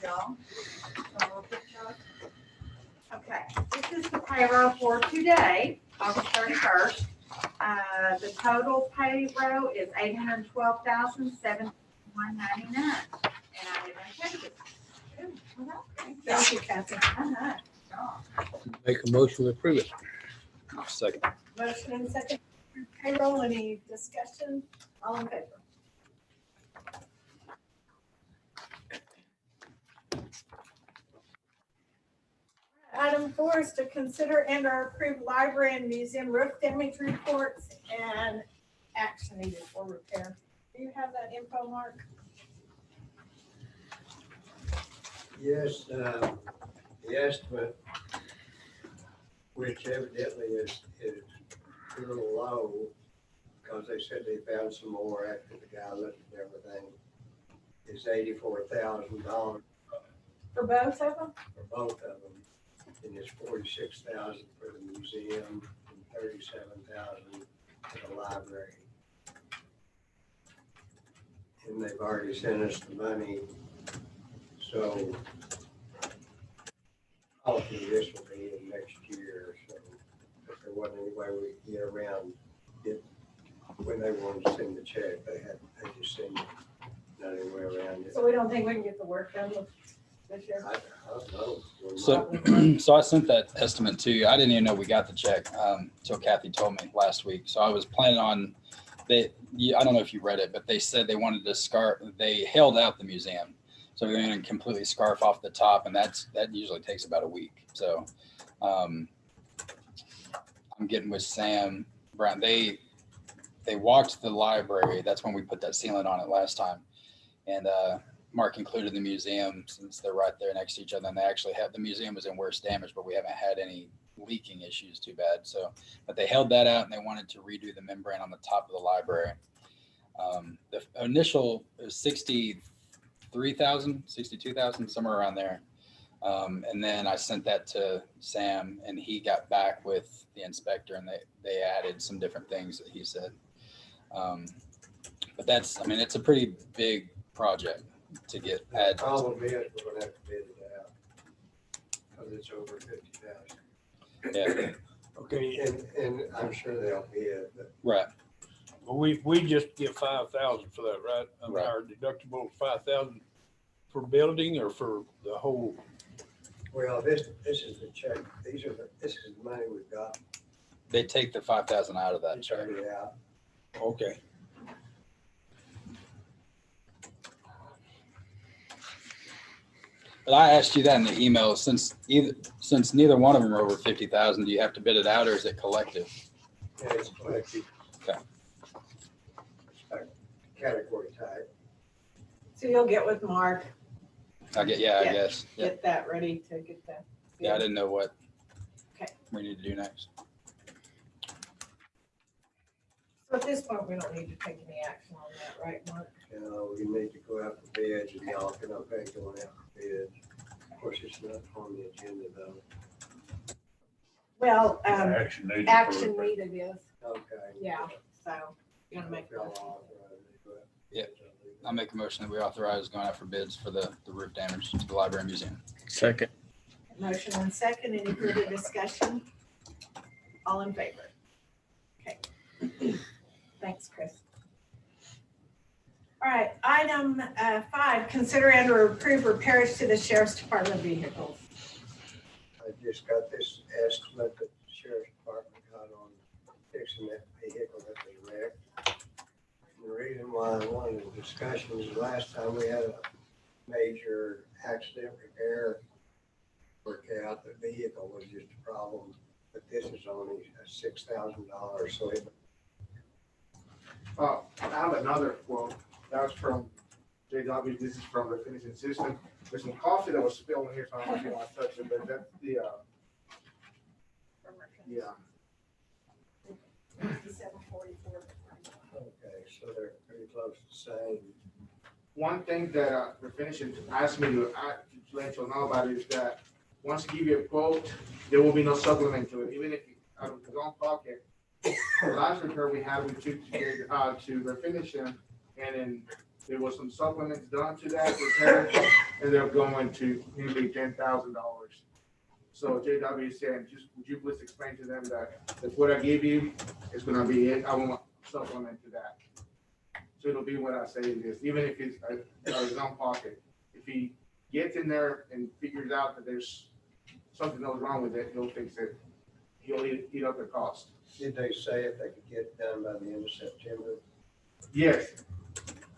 y'all. Okay, this is the payroll for today, August 31st. The total payroll is $812,701.99. And I did my changes. Thank you, Kathy. Make a motion to approve it. Second. Motion and second. Payroll, any discussion? All in favor? Item 4 is to consider and or approve library and museum roof damage reports and action needed for repair. Do you have that info, Mark? Yes, the estimate, which evidently is a little low, because they said they found some more after the guy looked at everything, is $84,000 For both of them? for both of them. And it's $46,000 for the museum and $37,000 for the library. And they've already sent us the money, so hopefully this will be in next year. So if there wasn't any way we could get around it, when they wanted to send the check, they just send it, not any way around it. So we don't think we can get the work done this year? I don't know. So I sent that estimate to you. I didn't even know we got the check until Kathy told me last week. So I was planning on, I don't know if you read it, but they said they wanted to they held out the museum. So they're going to completely scarf off the top, and that usually takes about a week. So I'm getting with Sam Brown. They walked the library. That's when we put that sealant on it last time. And Mark included the museum since they're right there next to each other. And they actually have, the museum was in worse damage, but we haven't had any leaking issues too bad. So, but they held that out and they wanted to redo the membrane on the top of the library. The initial was 62,000, somewhere around there. And then I sent that to Sam and he got back with the inspector and they added some different things that he said. But it's a pretty big project to get The added. problem is we're gonna have to bid it out, because it's over 50,000. Yeah, Okay, And I'm sure they'll bid, but right. well, we just get 5,000 for that, right? I mean, Right. our deductible 5,000 for building or for the whole. well, this is the check. This is the money we've got. They take the 5,000 out of that It's check. already out. Okay. But I asked you that in the email, since neither one of them are over 50,000, do you have to bid it out or is it collective? And it's collected. Okay. Category type. So you'll get with Mark, I guess. Yeah. get that ready to get that. Yeah, I didn't know what Okay. we need to do next. So at this point, we don't need to take any action on that, right, Mark? We need to go out for bids and y'all can okay going out for bids. Of course, it's not on the agenda though. Well, Action needed. action needed is, Okay. yeah, so you want to make a Y'all motion? authorize it, go out for Yeah. bids, I'll leave it. I'll make a motion that we authorize going out for bids for the roof damage to the library and museum. Second. Motion and second, any further discussion? All in favor? Okay. Thanks, Chris. All right, item 5, consider and or approve repairs to the sheriff's department vehicles. I just got this estimate that the sheriff's department got on fixing that vehicle that was wrecked. And the reason why I wanted a discussion is last time we had a major accident repair work out, the vehicle was just a problem, but this is only $6,000, so it. I have another quote. That's from JW. This is from the finishing system. There's some coffee that was spilled in here, so I don't know if you want to touch it, but that's the, yeah. 5744. Okay, so they're pretty close to the same. One thing that the finishing asked me to let you know about is that once you give you a quote, there will be no supplement to it, even if you, out of your own pocket. The last repair we had, we took to refinish them, and then there was some supplements done to that repair, ended up going to nearly $10,000. So JW said, just, would you please explain to them that what I gave you is gonna be it, I won't supplement to that. So it'll be what I say it is, even if it's his own pocket. If he gets in there and figures out that there's something else wrong with it, he'll fix it. He'll eat up the cost. Did they say if they could get it done by the end of September? Yes,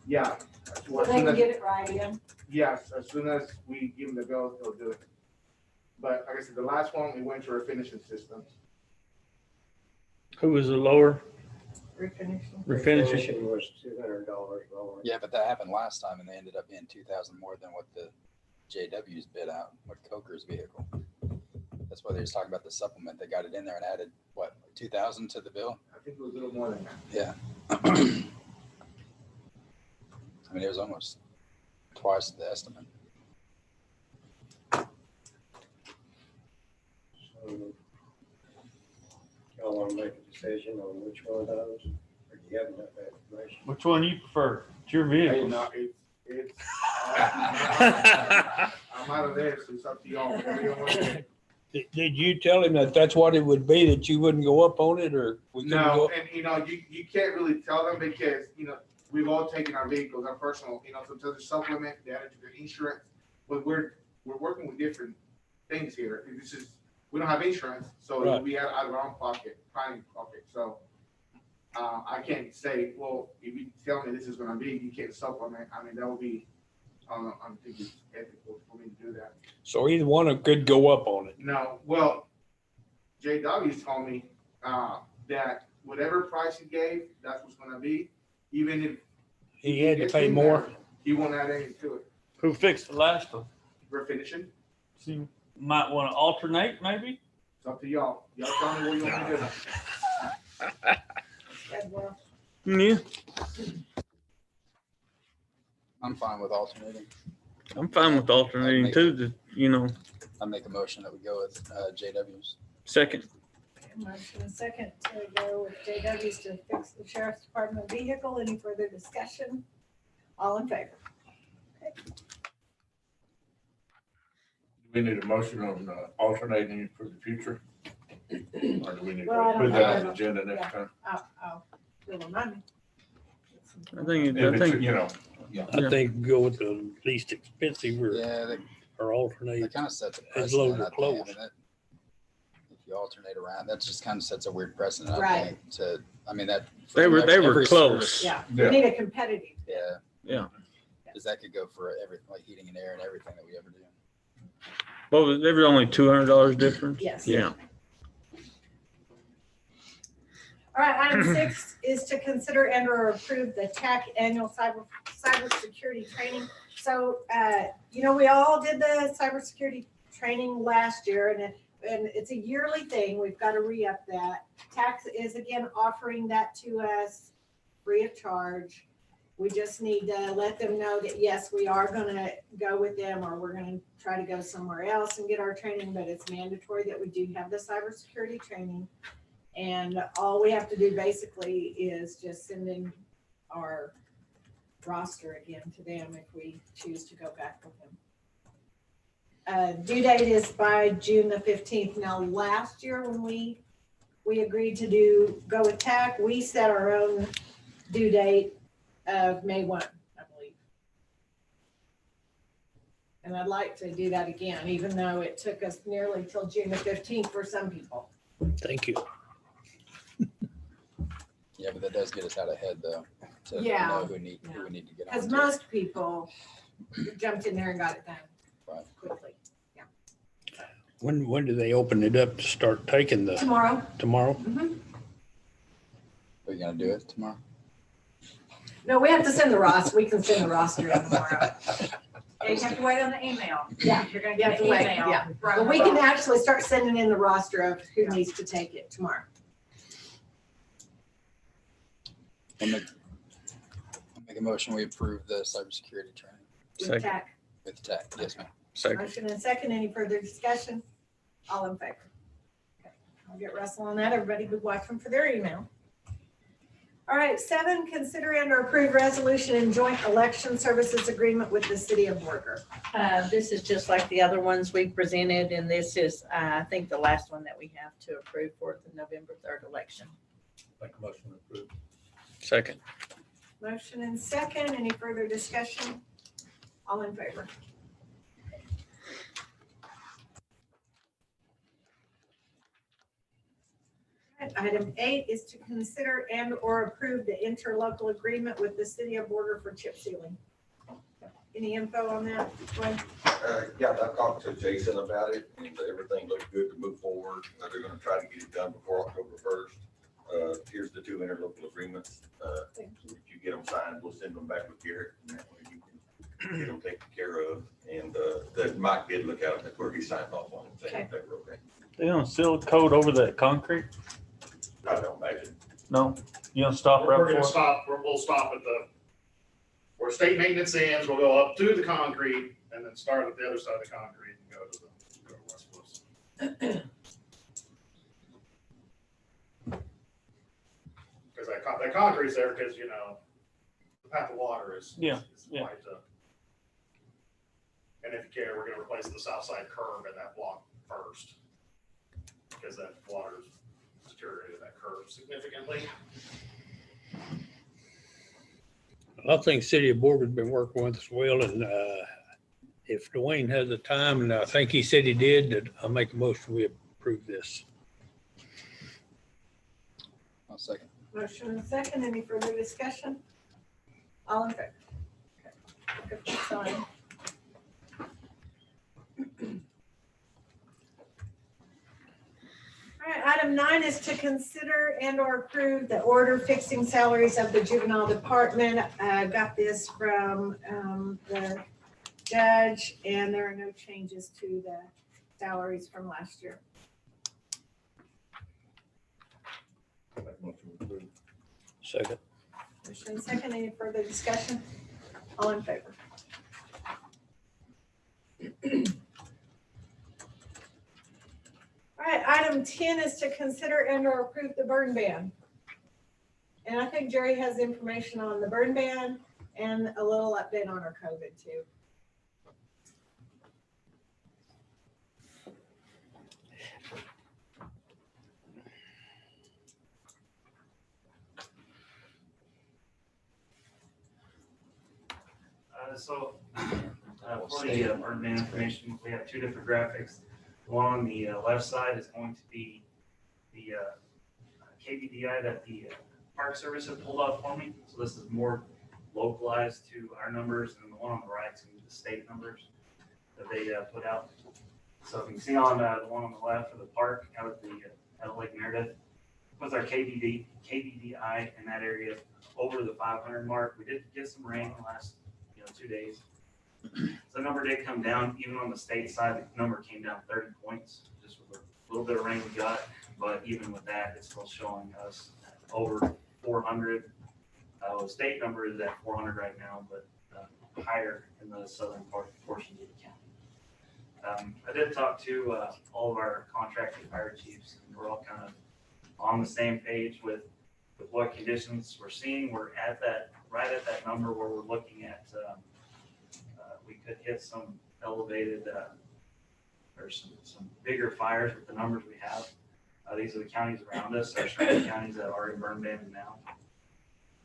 yeah. So they can get it right in. Yes, as soon as we give them the go, they'll do it. But like I said, the last one, we went to our finishing system. Who was the lower? Refinishing. Refinishing. Was $200 lower. Yeah, but that happened last time and they ended up being 2,000 more than what the JW's bid out, what Coker's vehicle. That's why they was talking about the supplement. They got it in there and added, what, 2,000 to the bill? I think it was a little more than that. Yeah. I mean, it was almost twice the estimate. So y'all want to make a decision on which one of those? Or do you have enough information? Which one you prefer? It's your Hey, vehicle. no, it's, I'm out of there, so it's up to y'all. Whatever you want to do. Did you tell him that that's what it would be, that you wouldn't go up on it, or we couldn't No, go? and you can't really tell them because, we've all taken our vehicles, our personal, sometimes it's supplement, they add it to the insurance. But we're working with different things here. We don't have insurance, so it'll be out of our own pocket, planning pocket. So I can't say, well, if you tell me this is gonna be, you can't supplement. I mean, that would be, I don't think it's ethical for me to do that. So either one could go up on it. No, well, JW's told me that whatever price he gave, that's what's gonna be, even if He had to gets pay in more. there, he won't add anything to it. Who fixed the last one? We're finishing. So you might want to alternate, maybe? It's up to y'all. Y'all tell me what you want me to do. Well, Yeah, I'm fine with alternating. I'm fine with alternating too, I make a motion that we go with JW's. second. motion and second to go with JW's to fix the sheriff's department vehicle. Any further discussion? All in favor? We need a motion on alternating for the future? Or do we need to Well, I don't put that on know. the agenda next time? You'll remind me. I think, If it's, I think go with the least expensive Yeah, or alternate. that kind of sets a As low precedent, or I think. close. I mean, if you alternate around, that just kind of sets a weird precedent, I Right. think, to, I mean, that. They were every close. service- Yeah, Yeah. we need a competitive. Yeah. Yeah. Because that could go for everything, like heating and air and everything that we ever do. Well, there was only $200 difference. Yes. Yeah. All right, item 6 is to consider and or approve the TAC annual cybersecurity training. So, we all did the cybersecurity training last year, and it's a yearly thing. We've got to re-up that. TAC is again offering that to us free of charge. We just need to let them know that, yes, we are going to go with them, or we're going to try to go somewhere else and get our training, but it's mandatory that we do have the cybersecurity training. And all we have to do basically is just send in our roster again to them if we choose to go back with them. Due date is by June the 15th. Now, last year when we agreed to go with TAC, we set our own due date of May 1, I believe. And I'd like to do that again, even though it took us nearly till June the 15th for some people. Thank you. Yeah, but that does get us out ahead though, to Yeah. know who we need to get on. Because to. most people jumped in there and got it done Right. quickly. When do they open it up to start taking the, Tomorrow. tomorrow? Are you gonna do it tomorrow? No, we have to send the roster. We can send the roster in tomorrow. Yeah, you have to wait on the email. Yeah, You're gonna you have get to an wait, email. yeah. from But the we can boss. actually start sending in the roster of who needs to take it tomorrow. I'll make a motion, we approve the cybersecurity training With Second. TAC. with TAC. Yes, ma'am. Second. Motion and second. Any further discussion? All in favor? Okay, I'll get Russell on that. Everybody be watching for their email. All right, 7, consider and/or approve resolution and joint election services agreement with the city of Borger. This is just like the other ones we presented, and this is, I think, the last one that we have to approve for the November 3rd election. Make a motion to approve. Second. Motion and second. Any further discussion? All in favor? All right, item 8 is to consider and/or approve the interlocal agreement with the city of Borger for chip sealing. Any info on that, Dwayne? Yeah, I talked to Jason about it, and everything looks good to move forward. They're gonna try to get it done before October 1st. Here's the 2 interlocal agreements. Thank you. If you get them signed, we'll send them back with Garrett, and that way you can get them taken care of. And that Mike did look at it, that's where he signed off on it, saying they were okay. They gonna seal the coat over that concrete? I don't imagine. No? You gonna stop We're right gonna before? stop, we'll stop at where state maintenance ends, we'll go up to the concrete and then start at the other side of the concrete and go to West Wilson. Cause that concrete's there because, the path of water is. Yeah, is yeah. quite, and if you care, we're gonna replace the south side curb in that block first. Because that water's deteriorated that curve significantly. I think City of Borger's been working with us well, and if Dwayne has the time, and I think he said he did, that I'll make a motion, we approve this. I'll second. Motion and second. Any further discussion? All in favor? Okay. Look at the sign. All right, item 9 is to consider and/or approve the order fixing salaries of the juvenile department. Got this from the judge, and there are no changes to the salaries from last year. Make a motion to approve. Second. Motion second. Any further discussion? All in favor? All right, item 10 is to consider and/or approve the burn ban. And I think Jerry has information on the burn ban and a little update on our COVID too. For the burn ban information, we have 2 different graphics. The one on the left side is going to be the KBDI that the Park Service had pulled out for me. So this is more localized to our numbers, and the one on the right is going to be the state numbers that they put out. So if you can see on the one on the left for the park out at Lake Meredith, with our KBDI in that area over the 500 mark. We did get some rain the last 2 days. So the number did come down. Even on the state side, the number came down 30 points, just with a little bit of rain we got. But even with that, it's still showing us over 400. The state number is at 400 right now, but higher in the southern portions of the county. I did talk to all of our contracted fire chiefs, and we're all kind of on the same page with what conditions we're seeing. We're at that, right at that number where we're looking at, we could hit some elevated, or some bigger fires with the numbers we have. These are the counties around us, our surrounding counties that are already burn banned now.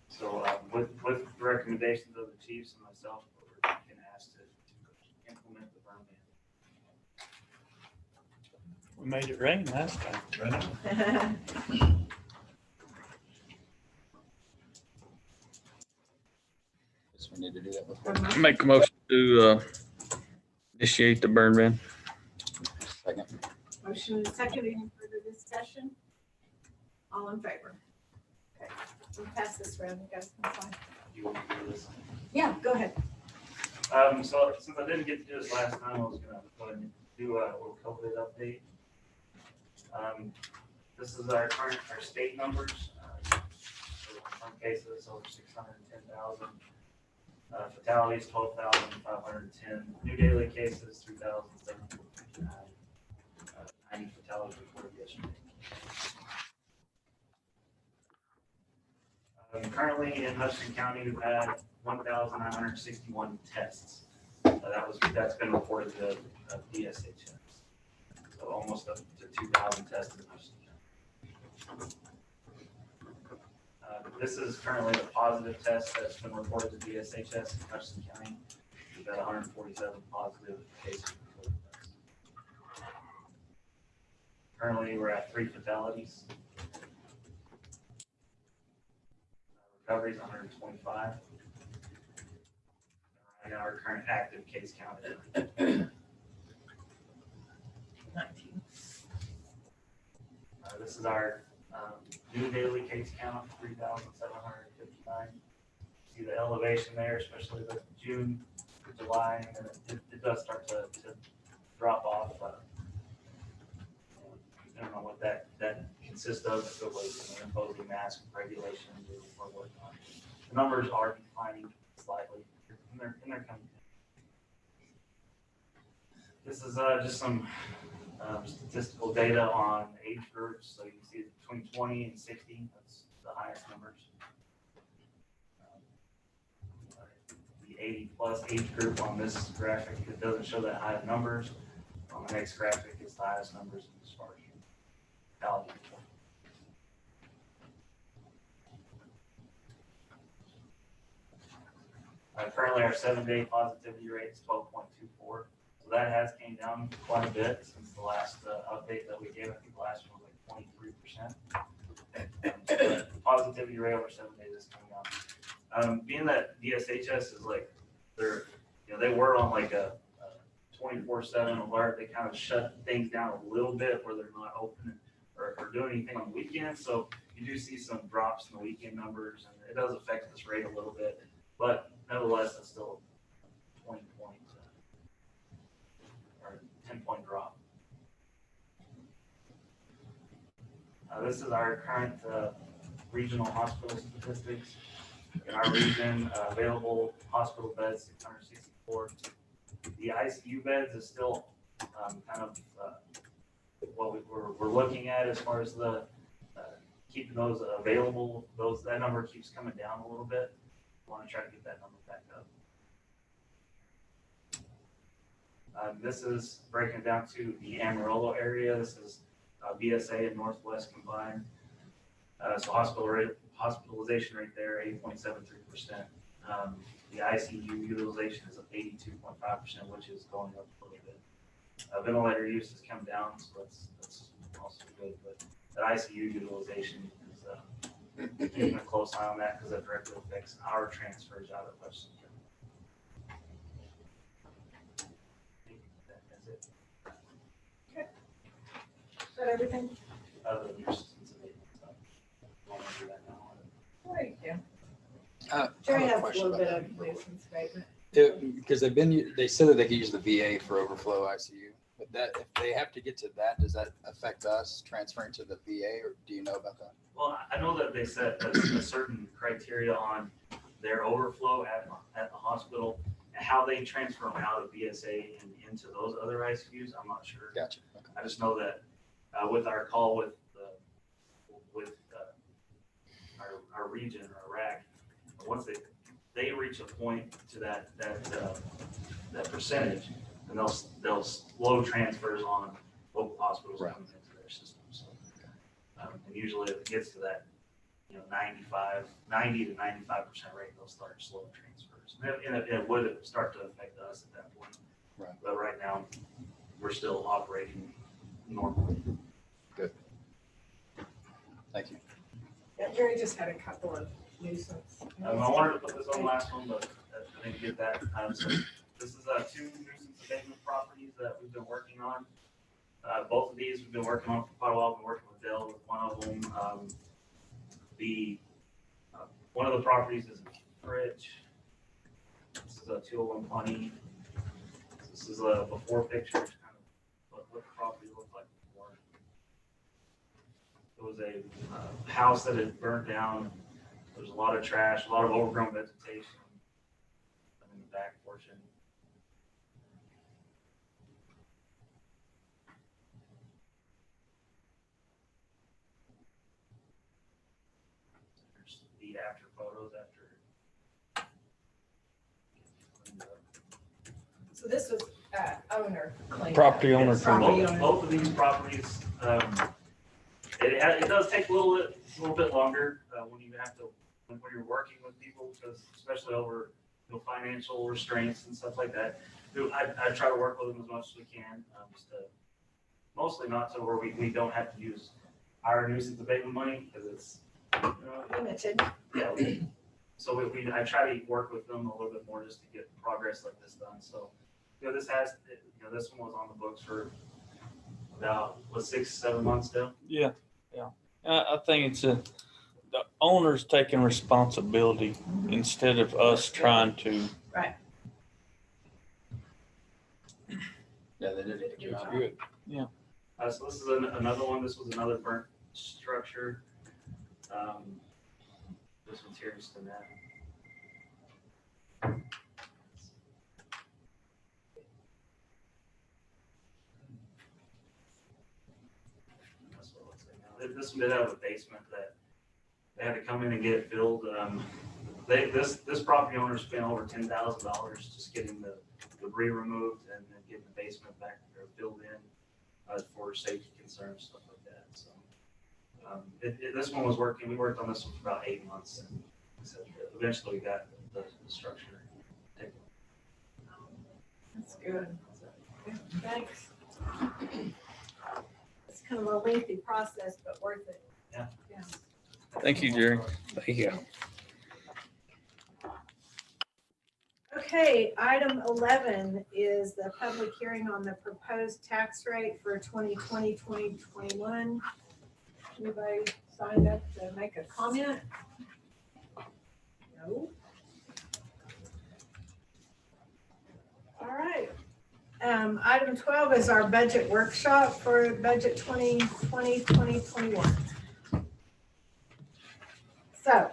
So with the recommendations of the chiefs and myself, we're being asked to implement the burn ban. We made it rain last time. Guess we need to do that before. Make a motion to initiate the burn ban. Second. Motion and second. Any further discussion? All in favor? Okay, we'll pass this around. You guys can sign. You want to do this? Yeah, go ahead. So since I didn't get to do this last time, I was gonna go ahead and do a little COVID update. This is our current, our state numbers. Some cases over 610,000. Fatalities 12,510. New daily cases 3,759. 90 fatalities reported yesterday. Currently in Hudson County, we've had 1,961 tests. That's been reported to DSHS. So almost up to 2,000 tests in Hudson County. This is currently the positive test that's been reported to DSHS in Hudson County. We've got 147 positive cases reported. Currently, we're at 3 fatalities. Recovery is 125. Right now, our current active case count is 19. This is our new daily case count, 3,759. See the elevation there, especially the June, July, and then it does start to drop off. I don't know what that consists of. If it was imposing mask regulations or whatnot. The numbers are declining slightly, and they're coming. This is just some statistical data on age groups. So you can see between 20 and 60, that's the highest numbers. The 80 plus age group on this graphic, it doesn't show that high of numbers. On the next graphic, it's the highest numbers as far as fatality. Currently, our 7-day positivity rate is 12.24. So that has came down quite a bit since the last update that we gave. I think the last one was like 23%. So the positivity rate over 7 days is coming down. Being that DSHS is like they were on like a 24/7 alert. They kind of shut things down a little bit where they're not open or doing anything on the weekends. So you do see some drops in the weekend numbers, and it does affect this rate a little bit. But nevertheless, it's still a 20 point or 10-point drop. This is our current regional hospital statistics. In our region, available hospital beds 664. The ICU beds is still kind of what we're looking at as far as the keeping those available. That number keeps coming down a little bit. Want to try to get that number back up. This is breaking it down to the Amarillo area. This is BSA and Northwest combined. So hospitalization rate there, 8.73%. The ICU utilization is 82.5%, which is going up a little bit. Ventilator use has come down, so that's also good. But that ICU utilization is keeping a close eye on that because that directly affects our transfers out of Hudson County. That's it. Okay. Is that everything? Other than your assistance and maintenance stuff. I'll do that now. Thank you. I Jerry have has a a question little about bit of nuisance abatement. Because they said that they could use the VA for overflow ICU, but that if they have to get to that, does that affect us transferring to the VA, or do you know about that? Well, I know that they set a certain criteria on their overflow at the hospital, and how they transfer them out of BSA and into those other ICUs. I'm not sure. Gotcha. Okay. I just know that with our call with our region or RAC, once they reach a point to that percentage, and they'll slow transfers on local hospitals Right. coming into their system. So, and usually if it gets to that 90 to 95% rate, they'll start slow transfers. And it would start to affect us at that point. Right. But right now, we're still operating normally. Good. Thank you. Yeah, Jerry just had a couple of nuisance. I wanted to put this on the last one, but I didn't get that. So this is 2 nuisance abatement properties that we've been working on. Both of these we've been working on for quite a while. We've been working with Dale with one of them. One of the properties is in Fridge. This is a 201 Pawnee. This is a before picture, kind of what the property looked like before. It was a house that had burnt down. There's a lot of trash, a lot of overgrown vegetation in the back portion. There's the after those after. So this was, owner claim. Property owner Yes, claim. both of these properties, it does take a little bit longer, when you have to, when you're working with people, because especially over, financial restraints and stuff like that. I try to work with them as much as we can, just to, mostly not to where we don't have to use our nuisance abatement money, because it's, Limited. yeah. So I try to work with them a little bit more just to get progress like this done, so. This one was on the books for about, 6-7 months now. Yeah. I think it's the owner's taking responsibility instead of us trying to. Right. Yeah, they did a good job. Good. So this is another one, this was another burnt structure. This one's here just in that. That's what it looks like now. This one did have a basement that they had to come in and get it filled. This property owner spent over $10,000 just getting the debris removed and then getting the basement back or filled in for safety concerns, stuff like that. So this one was working. We worked on this one for about 8 months, and so eventually we got the structure taken. That's good. Thanks. It's kind of a lengthy process, but worth it. Yeah. Thank you, Jerry. Thank you. Okay, item 11 is the public hearing on the proposed tax rate for 2020, 2021. Anybody signed up to make a comment? No? All right. Item 12 is our budget workshop for budget 2020, 2021. So,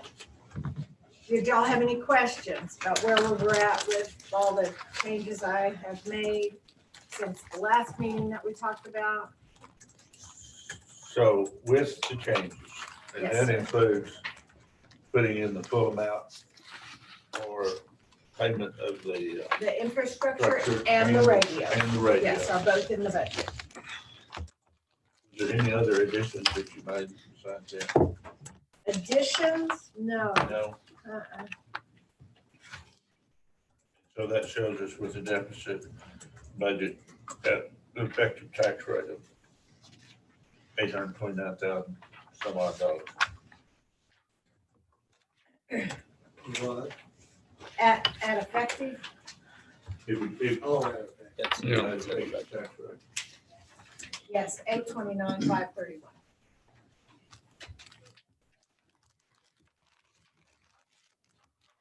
did y'all have any questions about where we're at with all the changes I have made since the last meeting that we talked about? So with the changes, and Yes. that includes putting in the full amount or payment of the The infrastructure structure and the radio. And the radio. Yes, are both in the budget. Is there any other additions that you made besides that? Additions? No. No? Uh-uh. So that shows us with the deficit budget at the effective tax rate of $829,000 some odd dollars. What? At effective, Oh, okay. That's, Yeah. That's the effective tax rate. yes, 829,531.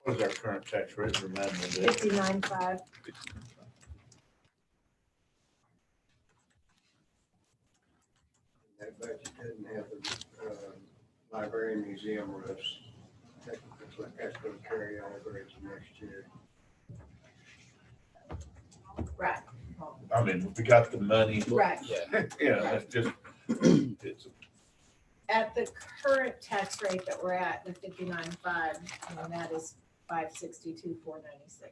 What is our current tax rate? Remind me of that. 59,5. That budget didn't have the library and museum roofs. That's going to carry over into next year. Right, I mean, we got the money. right. yeah. Yeah, that's just, it's At the current tax rate that we're at, the 59.5, and that is 562,496.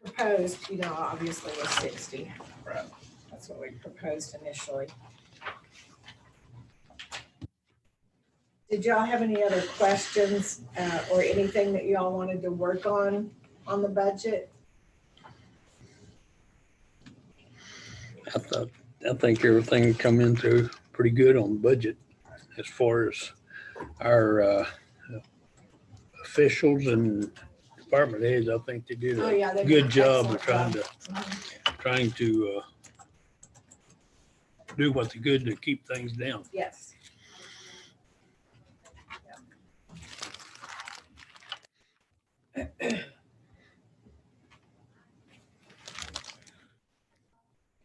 Proposed, obviously was 60. Right. That's what we proposed initially. Did y'all have any other questions or anything that y'all wanted to work on the budget? I think everything come in through pretty good on the budget as far as our officials and department heads. I think they did Oh, a yeah, they did good an job of excellent trying to do what's good to keep things down. Yes.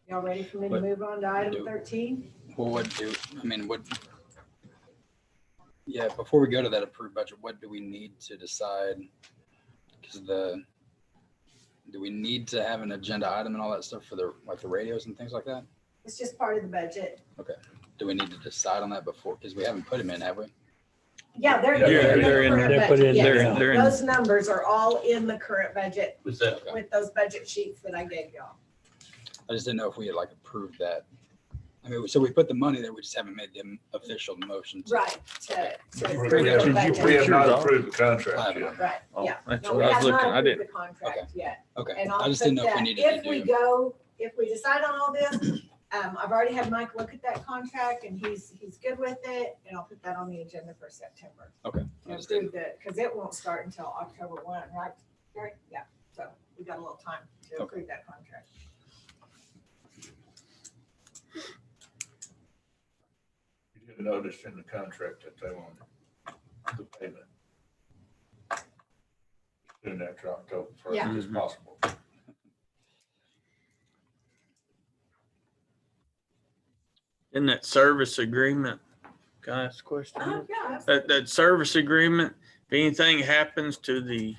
Y'all ready for me to What- move on to item do- 13? Well, yeah, before we go to that approved budget, what do we need to decide? Because do we need to have an agenda item and all that stuff for the, like the radios and things like that? It's just part of the budget. Do we need to decide on that before? Because we haven't put them in, have we? Yeah, they're Yeah, they're in the current there. They're put budget, in yes. there. They're in- Those numbers are all in the current budget Was that, with those budget sheets that I gave y'all. I just didn't know if we had like approved that. I mean, so we put the money there, we just haven't made the official motion. Right, to we approve the have budget. not approved the contract yet. Right, Oh, yeah. that's No, what we I was have looking, not I approved didn't, the contract yet. Okay, And I'll I just put didn't know if we that, needed if to we do. go, if we decide on all this, I've already had Mike look at that contract and he's good with it, and I'll put that on the agenda for September. Okay. I To just didn't- approve it, because it won't start until October 1, right? Right, yeah, so we got a little time to Okay. approve that contract. You did notice in the contract that they want the payment soon after October first Yeah. as possible. in that service agreement, can I ask a question? Yeah. That service agreement, if anything happens to the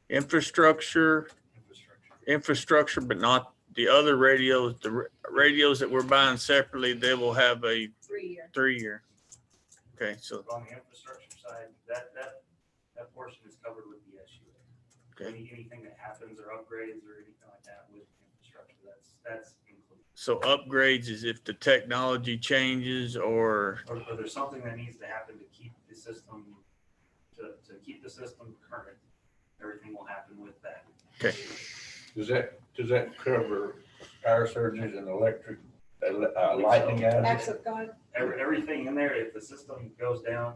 infrastructure, but not the other radios, radios that we're buying separately, they will have a 3-year. 3-year. Okay, so, On the infrastructure side, that portion is covered with the SUA. okay, Anything that happens or upgrades or anything like that with infrastructure, that's included. so upgrades is if the technology changes or, Or there's something that needs to happen to keep the system, to keep the system current, everything will happen with that. okay, Does that cover power surges and electric, lightning outages? Exit gone. Everything in there, if the system goes down,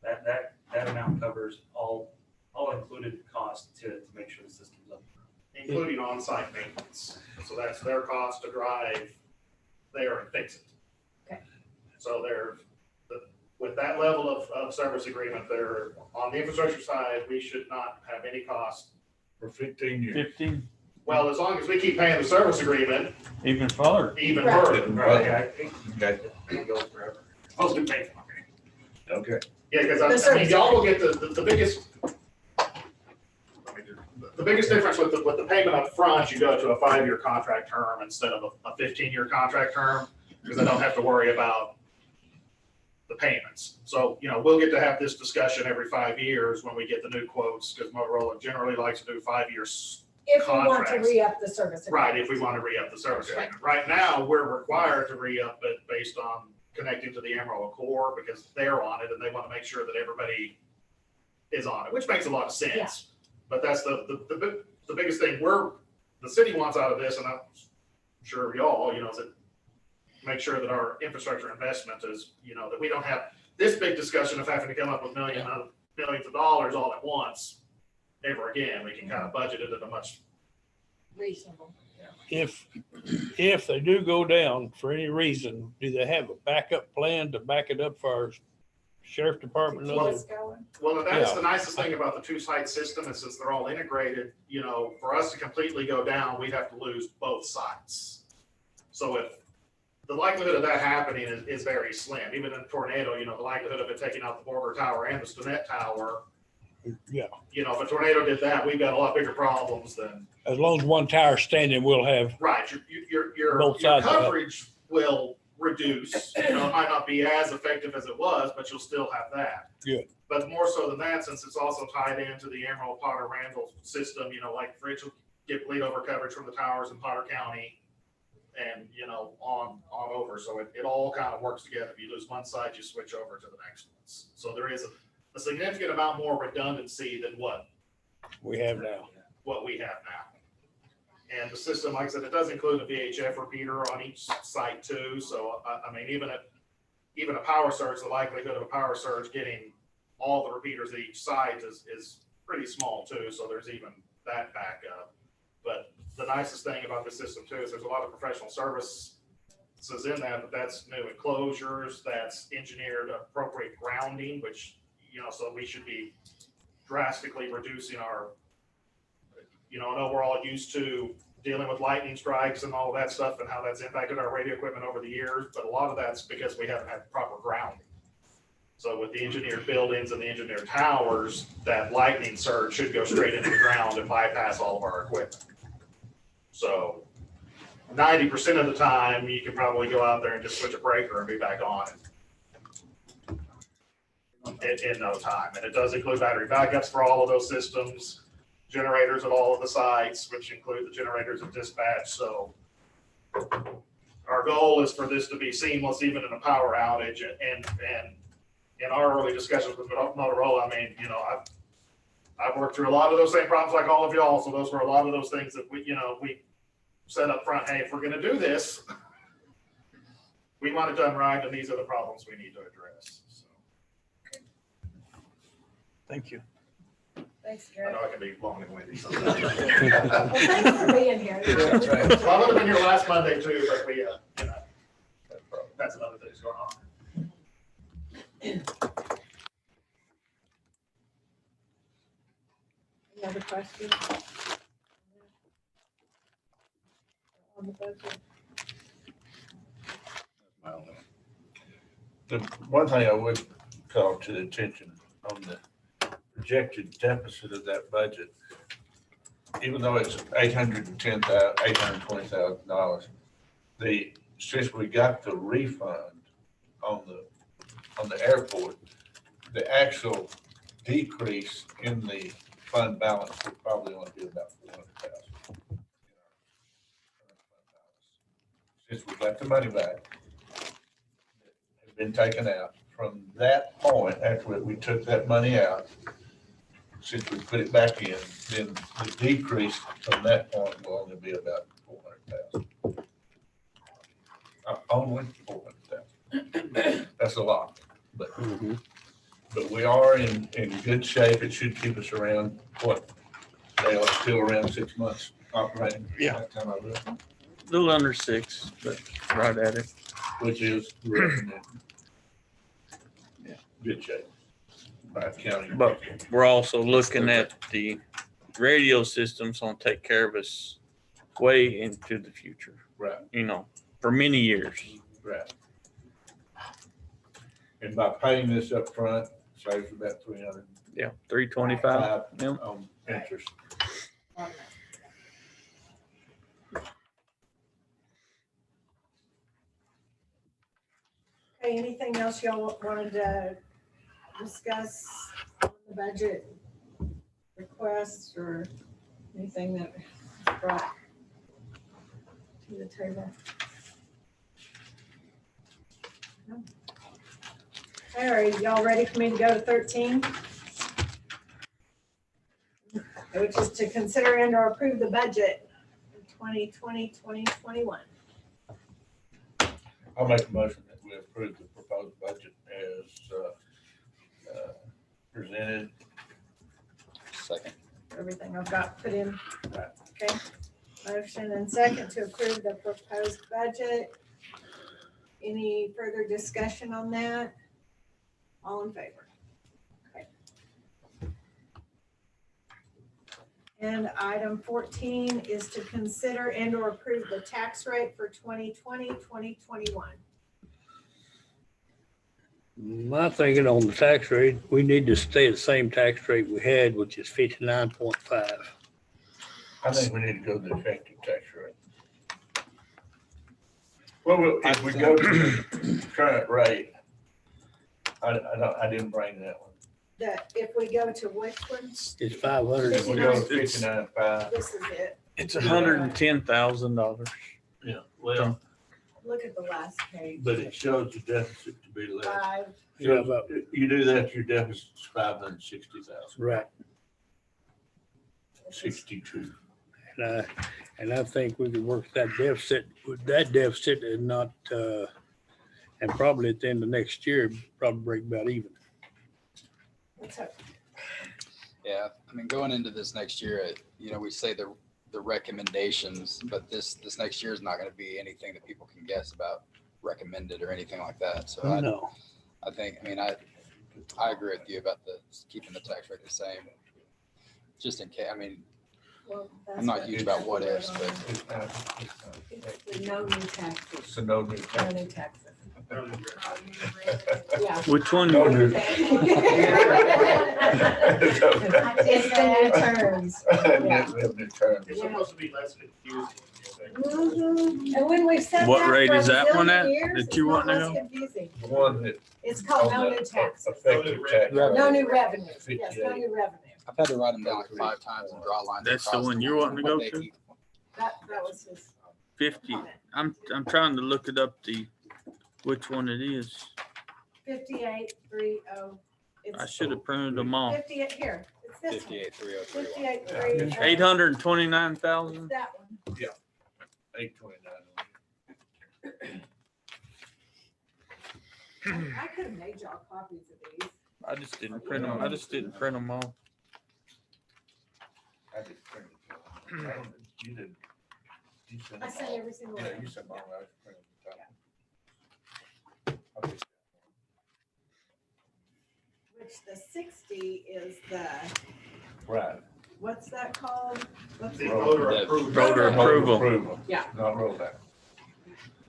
that amount covers all included costs to make sure the system's up. Including on-site maintenance. So that's their cost to drive there and fix it. Okay. So with that level of service agreement, they're, on the infrastructure side, we should not have any cost. For 15 years. 15, Well, as long as we keep paying the service agreement, even further. even Right. further. Right, yeah, I think Okay, it goes forever. Supposed to pay for it. okay. Yeah, The because I mean, service y'all will get the biggest, the biggest difference with the payment up front, you go to a 5-year contract term instead of a 15-year contract term, because I don't have to worry about the payments. So, we'll get to have this discussion every 5 years when we get the new quotes, because Motorola generally likes to do 5 years. If we want to Contracts. re-up the service. Right, agreement. if we want to re-up the service agreement. Right now, we're required to re-up it based on connecting to the Emerald Core because they're on it and they want to make sure that everybody is on it, which makes a lot of sense. Yeah. But that's the biggest thing the city wants out of this, and I'm sure y'all, is that make sure that our infrastructure investment is, that we don't have this big discussion of having to come up with millions of dollars all at once ever again. We can kind of budget it at a much. Reasonable. If they do go down for any reason, do they have a backup plan to back it up for our sheriff department? Keep us going. Well, that's Yeah. the nicest thing about the two-site system, is since they're all integrated, for us to completely go down, we'd have to lose both sites. So if the likelihood of that happening is very slim, even in a tornado, the likelihood of it taking out the border tower and the Stinnett tower, Yeah, if a tornado did that, we've got a lot bigger problems than, as long as one tower's standing, we'll have, right, your Both sides of that. coverage will reduce. It might not be as effective as it was, but you'll still have that. Good. But more so than that, since it's also tied into the Emerald Potter Randall system, like Fridge will get bleed over coverage from the towers in Potter County and, on over. So it all kind of works together. If you lose one side, you switch over to the next ones. So there is a significant amount more redundancy than what we have now. we have now. And the system, like I said, it does include a VHF repeater on each site too. So, I mean, even a power surge, the likelihood of a power surge getting all the repeaters at each site is pretty small too. So there's even that backup. But the nicest thing about this system too is there's a lot of professional services in that, but that's new enclosures, that's engineered appropriate grounding, which, so we should be drastically reducing our, I know we're all used to dealing with lightning strikes and all of that stuff and how that's impacted our radio equipment over the years, but a lot of that's because we haven't had proper grounding. So with the engineered buildings and the engineered towers, that lightning surge should go straight into the ground and bypass all of our equipment. So 90% of the time, you can probably go out there and just switch a breaker and be back on in no time. And it does include battery backups for all of those systems, generators at all of the sites, which include the generators at dispatch. So our goal is for this to be seamless, even in a power outage. And in our early discussions with Motorola, I mean, I've worked through a lot of those same problems like all of y'all. So those were a lot of those things that we said up front, hey, if we're gonna do this, we want it done right, and these are the problems we need to address. So Thank you. Thanks, I Jared. know I can be long and windy sometimes. Well, thanks for being here. That's right. Well, I would have been here last Monday too, but we, that's another thing that's going on. Any other questions? On the budget? The one thing I would call to the attention on the projected deficit of that budget, even though it's $820,000, since we got the refund on the airport, the actual decrease in the fund balance would probably only be about $400,000. Since we got the money back, it's been taken out. From that point, after we took that money out, since we put it back in, then the decrease from that point will only be about 400,000. Only 400,000. That's a lot, but we are in good shape. It should keep us around they are still around 6 months operating. Yeah. That time I looked, A little under 6, but right at it. which is recommended. Good shape. By county. But we're also looking at the radio systems on take care of us way into the future, Right, for many years. right. And by paying this up front, saves about 300. Yeah, 325. Yep. On interest. Okay, anything else y'all wanted to discuss on the budget requests or anything that was brought to the table? No. All right, y'all ready for me to go to 13? Which is to consider and or approve the budget in 2020, 2021. I'll make a motion that we approve the proposed budget as presented. Second. Everything I've got put in. Okay. Motion and second to approve the proposed budget. Any further discussion on that? All in favor? Okay. And item 14 is to consider and or approve the tax rate for 2020, 2021. My thinking on the tax rate, we need to stay at the same tax rate we had, which is 59.5. I think we need to go to the effective tax rate. Well, if we go to the current rate, I didn't bring that one. That if we go to which one? It's 500. If we go to 59.5, This is it. It's $110,000. yeah, well, Look at the last page. but it shows the deficit to be less. 5. Yeah, about- You do that, your deficit's 560,000, Right. 62. And I think we could work that deficit, with that deficit and not, and probably at the end of next year, probably break about even. What's up? Yeah, I mean, going into this next year, we say the recommendations, but this next year is not going to be anything that people can guess about recommended or anything like that. So No. I think, I agree with you about keeping the tax rate the same. Just in case, Well, that's I'm not what- huge about what ifs, but It's the no new taxes. So no new No tax. new taxes. Yeah. Which one? No new. It's the new terms. We have new terms. It's supposed to be less confusing. Mhm. And when we've said What that rate for a is that one zillion at years, that it's you not want to less go? confusing. The one that. It's called no on new the taxes. Effective tax. Revenue. No new revenue. Yes, no 58. new revenue. I've had to write them down like 5 times and draw lines. That's the across one them. you're wanting to go They to? keep- That was his 50. comment. I'm trying to look it up, which one it is. 5830. I should have printed them all. 58 here. It's this one. 58,303. 5830. 829,000. That one. 829. I could have made y'all copies of these. I just didn't print them. I just didn't print them all. I just printed it. You did. You sent I them sent all. every single Yeah, one. you sent them all. I just printed the top. Okay. Which the 60 is the, Right. what's that called? What's The it? voter That's- approval. Voter approval. Approval. Yeah. Not rollback.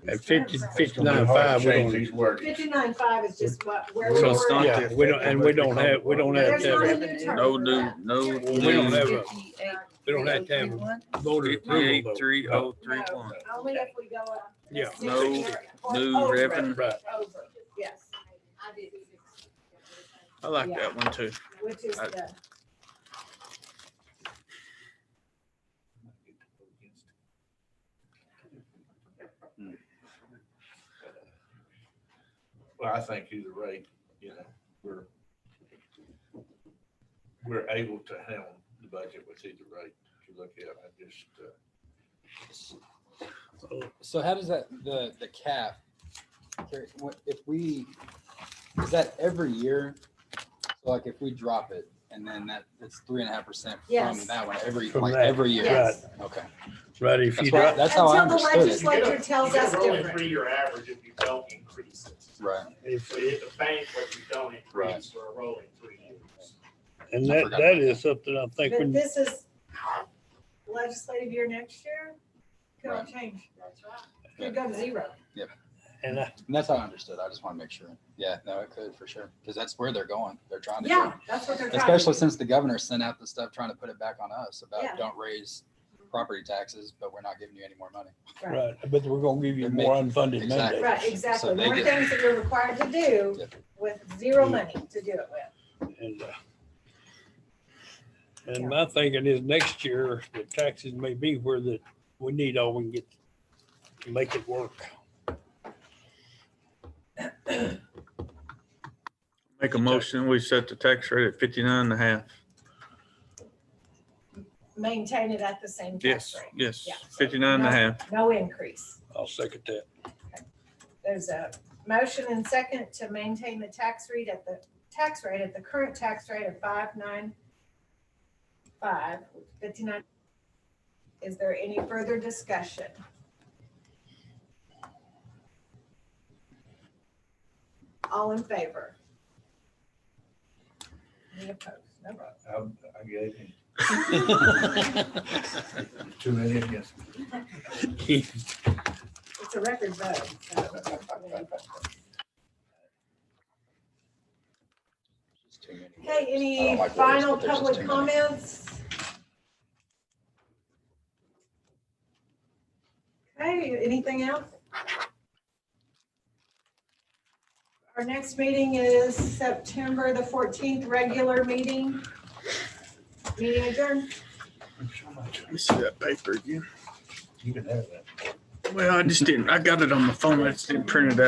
At 50, It's 59.5, we change don't, these words. 59.5 is just where we So it's not were. yeah, we don't, and we don't have There's to not a have, new term. No new, we don't have a, 58, we don't have to have a voter approval though. 583031. Only if we go up. Yeah. No Or new over. revenue. Right. Over, yes. I like that one too. Which is the, Well, I think either rate, we're able to handle the budget with either rate. If you look at it, I just, So how does that, the cap, Carrie, if we, is that every year? So like if we drop it and then it's 3.5% Yes. from that one, every From year? yes. Okay. Right, if you That's drop, that's how I Until the understood it. legislature tells us You get a rolling different. 3-year average if you don't increase it. Right. if, So you hit the bank, but you don't Right. increase for a rolling 3 years. and I that, forgot that about is something I think But when, this is legislative year next year, could all Right. change. That's right. Could go to 0. and I, And that's how I understood. I just want to make sure. Yeah, no, it could for sure. Because that's where they're going. They're trying to. Yeah, that's what they're trying to Especially do. since the governor sent out the stuff trying to put it back on us about Yeah. don't raise property taxes, but we're not giving you any more money. right, but we're gonna give you They're more making- unfunded exactly. mandates. Right, exactly. So they More get- things that you're required to do Yep. with 0 money to do it with. And my thinking is next year, the taxes may be where that we need all we can get to make it work. Make a motion, we set the tax rate at 59.5. Maintain it at the same tax Yes, rate. yes, Yeah. 59.5. No increase. I'll second that. There's a motion and second to maintain the tax rate at the current tax rate of 59. Is there any further discussion? All in favor? Any opposed? No. I gave him too many against me. It's a record vote. So. Just too many Okay, words. I any don't like words, final but there's just public too many. comments? Okay, anything else? Our next meeting is September the 14th, regular meeting. Meeting adjourned. Let me see that paper again. You can have that. Well, I just didn't, I got it on my phone. I just didn't print it out.